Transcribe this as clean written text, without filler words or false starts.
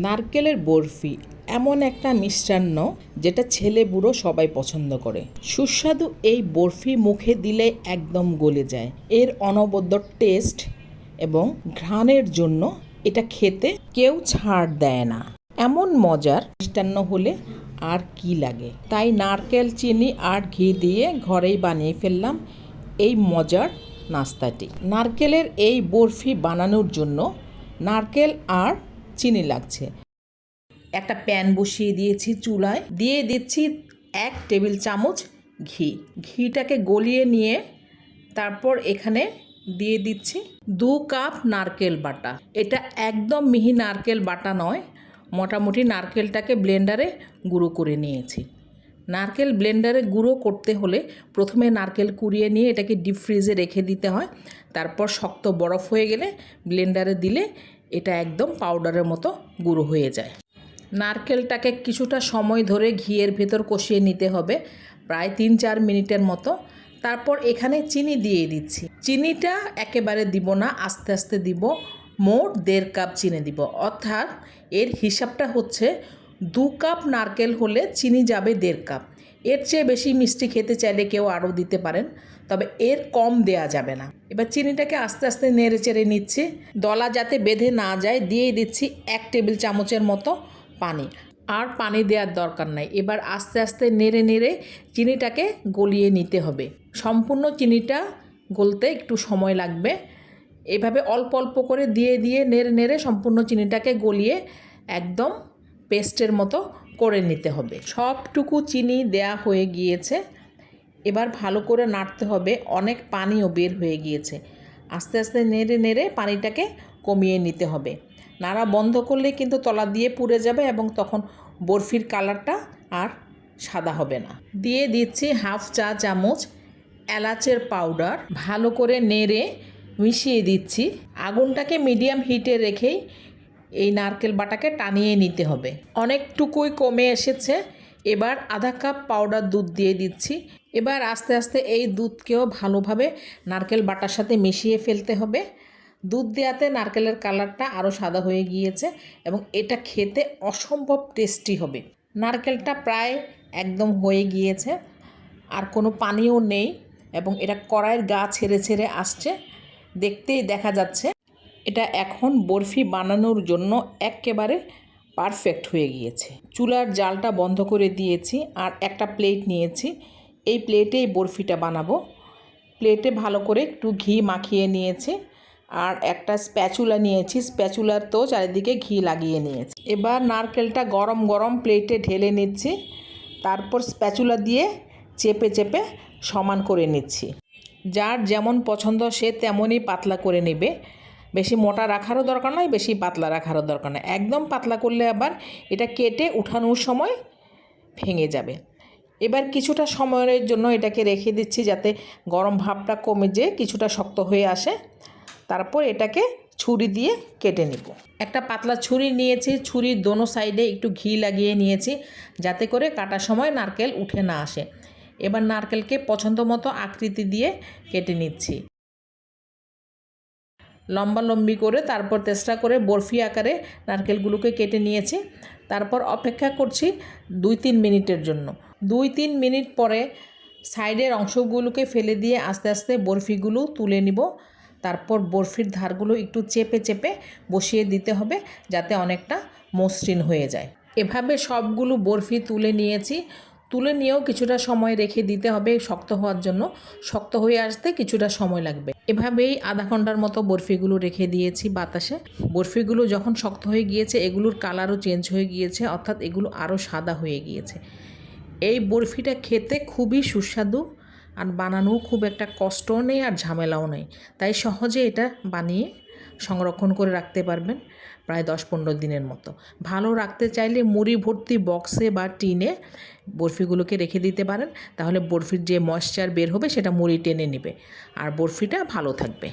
নারকেলের বরফি এমন একটা মিষ্টান্ন যেটা ছেলে বুড়ো সবাই পছন্দ করে। সুস্বাদু এই বরফি মুখে দিলে একদম গলে যায়। এর অনবদ্য টেস্ট এবং ঘ্রাণের জন্য এটা খেতে কেউ ছাড় দেয় না। এমন মজার মিষ্টান্ন হলে আর কি লাগে। তাই নারকেল, চিনি আর ঘি দিয়ে ঘরেই বানিয়ে ফেললাম এই মজার নাস্তাটি। নারকেলের এই বরফি বানানোর জন্য নারকেল আর চিনি লাগছে। একটা প্যান বসিয়ে দিয়েছি চুলায়, দিয়ে দিচ্ছি 1 টেবিল চামচ ঘি। ঘিটাকে গলিয়ে নিয়ে তারপর এখানে দিয়ে দিচ্ছি 2 কাপ নারকেল বাটা। এটা একদম মিহি নারকেল বাটা নয়, মোটামুটি নারকেলটাকে ব্লেন্ডারে গুঁড়ো করে নিয়েছি। নারকেল ব্লেন্ডারে গুঁড়ো করতে হলে প্রথমে নারকেল কুড়িয়ে নিয়ে এটাকে ডিপ ফ্রিজে রেখে দিতে হয়। তারপর শক্ত বরফ হয়ে গেলে ব্লেন্ডারে দিলে এটা একদম পাউডারের মতো গুঁড়ো হয়ে যায়। নারকেলটাকে কিছুটা সময় ধরে ঘিয়ের ভেতর কষিয়ে নিতে হবে, প্রায় 3-4 মিনিটের মতো। তারপর এখানে চিনি দিয়ে দিচ্ছি। চিনিটা একেবারে দিব না, আস্তে আস্তে দিব। মোট 1.5 কাপ চিনি দিব, অর্থাৎ এর হিসাবটা হচ্ছে 2 কাপ নারকেল হলে চিনি যাবে 1.5 কাপ। এর চেয়ে বেশি মিষ্টি খেতে চাইলে কেউ আরও দিতে পারেন, তবে এর কম দেয়া যাবে না। এবার চিনিটাকে আস্তে আস্তে নেড়ে চেড়ে নিচ্ছি, দলা যাতে বেঁধে না যায়। দিয়ে দিচ্ছি 1 টেবিল চামচের মতো পানি। আর পানি দেওয়ার দরকার নাই। এবার আস্তে আস্তে নেড়ে নেড়ে চিনিটাকে গলিয়ে নিতে হবে। সম্পূর্ণ চিনিটা গলতে একটু সময় লাগবে। এভাবে অল্প অল্প করে দিয়ে দিয়ে নেড়ে নেড়ে সম্পূর্ণ চিনিটাকে গলিয়ে একদম পেস্টের মতো করে নিতে হবে। সবটুকু চিনি দেয়া হয়ে গিয়েছে। এবার ভালো করে নাড়তে হবে, অনেক পানিও বের হয়ে গিয়েছে। আস্তে আস্তে নেড়ে নেড়ে পানিটাকে কমিয়ে নিতে হবে। নাড়া বন্ধ করলে কিন্তু তলা দিয়ে পুড়ে যাবে এবং তখন বরফির কালারটা আর সাদা হবে না। দিয়ে দিচ্ছি 1/2 চা চামচ এলাচের পাউডার। ভালো করে নেড়ে মিশিয়ে দিচ্ছি। আগুনটাকে মিডিয়াম হিটে রেখেই এই নারকেল বাটাকে টানিয়ে নিতে হবে। অনেকটুকুই কমে এসেছে। এবার আধা কাপ পাউডার দুধ দিয়ে দিচ্ছি। এবার আস্তে আস্তে এই দুধকেও ভালোভাবে নারকেল বাটার সাথে মিশিয়ে ফেলতে হবে। দুধ দেওয়াতে নারকেলের কালারটা আরও সাদা হয়ে গিয়েছে এবং এটা খেতে অসম্ভব টেস্টি হবে। নারকেলটা প্রায় একদম হয়ে গিয়েছে, আর কোনো পানিও নেই এবং এটা কড়াইয়ের গা ছেড়ে ছেড়ে আসছে, দেখতেই দেখা যাচ্ছে। এটা এখন বরফি বানানোর জন্য একেবারে পারফেক্ট হয়ে গিয়েছে। চুলার জালটা বন্ধ করে দিয়েছি আর একটা প্লেট নিয়েছি। এই প্লেটেই বরফিটা বানাবো। প্লেটে ভালো করে একটু ঘি মাখিয়ে নিয়েছি আর একটা স্প্যাচুলা নিয়েছি। স্প্যাচুলার তো চারিদিকে ঘি লাগিয়ে নিয়েছি। এবার নারকেলটা গরম গরম প্লেটে ঢেলে নিচ্ছি, তারপর স্প্যাচুলা দিয়ে চেপে চেপে সমান করে নিচ্ছি। যার যেমন পছন্দ সে তেমনই পাতলা করে নেবে। বেশি মোটা রাখারও দরকার নয়, বেশি পাতলা রাখারও দরকার নয়। একদম পাতলা করলে আবার এটা কেটে উঠানোর সময় ভেঙে যাবে। এবার কিছুটা সময়ের জন্য এটাকে রেখে দিচ্ছি যাতে গরম ভাবটা কমে যেয়ে কিছুটা শক্ত হয়ে আসে। তারপর এটাকে ছুরি দিয়ে কেটে নিব। একটা পাতলা ছুরি নিয়েছি, ছুরির দোনো সাইডে একটু ঘি লাগিয়ে নিয়েছি যাতে করে কাটার সময় নারকেল উঠে না আসে। এবার নারকেলকে পছন্দ মতো আকৃতি দিয়ে কেটে নিচ্ছি, লম্বালম্বি করে। তারপর চেষ্টা করে বরফি আকারে নারকেলগুলোকে কেটে নিয়েছি। তারপর অপেক্ষা করছি 2-3 মিনিটের জন্য। 2-3 মিনিট পরে সাইডের অংশগুলোকে ফেলে দিয়ে আস্তে আস্তে বরফিগুলো তুলে নিব। তারপর বরফির ধারগুলো একটু চেপে চেপে বসিয়ে দিতে হবে যাতে অনেকটা মসৃণ হয়ে যায়। এভাবে সবগুলো বরফি তুলে নিয়েছি। তুলে নিয়েও কিছুটা সময় রেখে দিতে হবে শক্ত হওয়ার জন্য। শক্ত হয়ে আসতে কিছুটা সময় লাগবে। এভাবেই আধা ঘন্টার মতো বরফিগুলো রেখে দিয়েছি বাতাসে। বরফিগুলো যখন শক্ত হয়ে গিয়েছে এগুলোর কালারও চেঞ্জ হয়ে গিয়েছে, অর্থাৎ এগুলো আরও সাদা হয়ে গিয়েছে। এই বরফিটা খেতে খুবই সুস্বাদু আর বানানোও খুব একটা কষ্টও নেই আর ঝামেলাও নেই। তাই সহজে এটা বানিয়ে সংরক্ষণ করে রাখতে পারবেন প্রায় 10-15 দিনের মতো। ভালো রাখতে চাইলে মুড়ি ভর্তি বক্সে বা টিনে বরফিগুলোকে রেখে দিতে পারেন, তাহলে বরফির যে ময়েশ্চার বের হবে সেটা মুড়ি টেনে নেবে আর বরফিটা ভালো থাকবে।